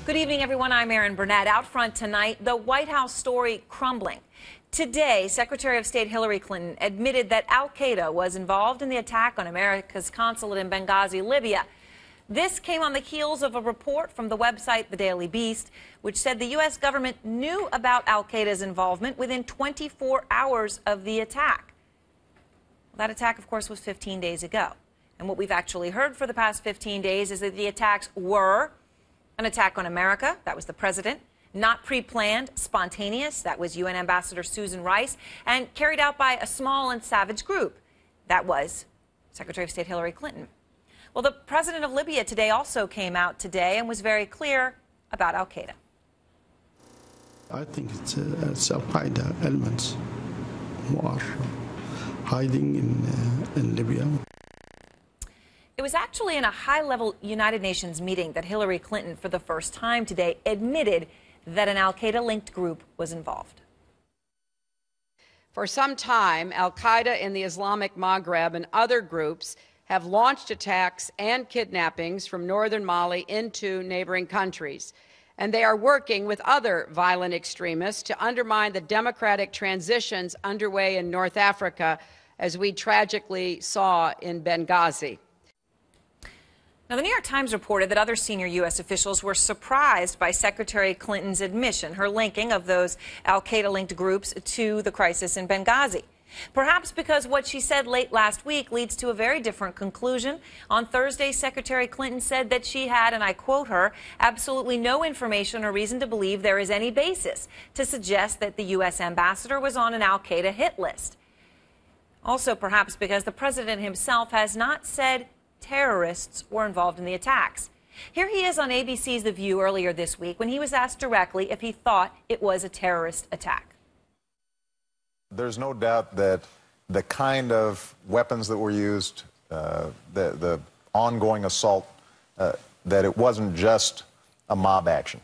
Good evening, everyone. I'm Erin Burnett. Out front tonight, the White House story crumbling. Today, Secretary of State Hillary Clinton admitted that Al-Qaeda was involved in the attack on America's consulate in Benghazi, Libya. This came on the heels of a report from the website The Daily Beast, which said the U.S. government knew about Al-Qaeda's involvement within 24 hours of the attack. That attack, of course, was 15 days ago. And what we've actually heard for the past 15 days is that the attacks were an attack on America, that was the president, not pre-planned, spontaneous, that was UN Ambassador Susan Rice, and carried out by a small and savage group, that was Secretary of State Hillary Clinton. Well, the president of Libya today also came out today and was very clear about Al-Qaeda. I think it's Al-Qaeda elements who are hiding in Libya. It was actually in a high-level United Nations meeting that Hillary Clinton, for the first time today, admitted that an Al-Qaeda-linked group was involved. For some time, Al-Qaeda in the Islamic Maghreb and other groups have launched attacks and kidnappings from northern Mali into neighboring countries. And they are working with other violent extremists to undermine the democratic transitions underway in North Africa, as we tragically saw in Benghazi. Now, the New York Times reported that other senior U.S. officials were surprised by Secretary Clinton's admission, her linking of those Al-Qaeda-linked groups to the crisis in Benghazi. Perhaps because what she said late last week leads to a very different conclusion. On Thursday, Secretary Clinton said that she had, and I quote her, absolutely no information or reason to believe there is any basis to suggest that the U.S. ambassador was on an Al-Qaeda hit list. Also, perhaps because the president himself has not said terrorists were involved in the attacks. Here he is on ABC's The View earlier this week when he was asked directly if he thought it was a terrorist attack. There's no doubt that the kind of weapons that were used, the ongoing assault, that it wasn't just a mob action.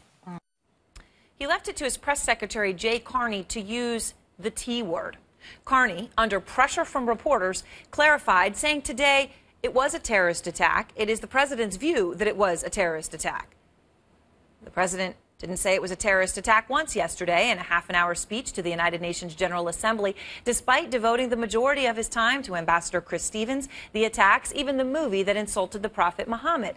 He left it to his press secretary, Jay Carney, to use the T word. Carney, under pressure from reporters, clarified, saying today it was a terrorist attack. It is the president's view that it was a terrorist attack. The president didn't say it was a terrorist attack once yesterday in a half-an-hour speech to the United Nations General Assembly, despite devoting the majority of his time to Ambassador Chris Stevens, the attacks, even the movie that insulted the Prophet Muhammad.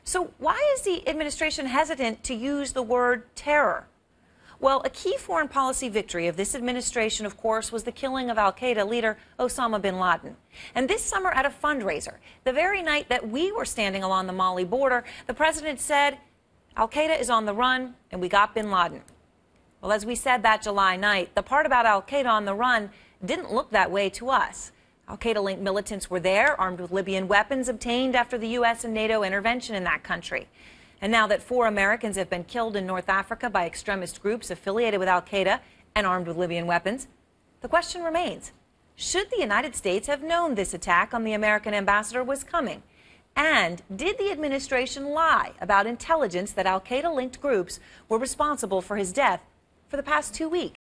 So why is the administration hesitant to use the word terror? Well, a key foreign policy victory of this administration, of course, was the killing of Al-Qaeda leader Osama bin Laden. And this summer at a fundraiser, the very night that we were standing along the Mali border, the president said, Al-Qaeda is on the run, and we got bin Laden. Well, as we said that July night, the part about Al-Qaeda on the run didn't look that way to us. Al-Qaeda-linked militants were there, armed with Libyan weapons obtained after the U.S. and NATO intervention in that country. And now that 4 Americans have been killed in North Africa by extremist groups affiliated with Al-Qaeda and armed with Libyan weapons, the question remains, should the United States have known this attack on the American ambassador was coming? And did the administration lie about intelligence that Al-Qaeda-linked groups were responsible for his death for the past 2 weeks?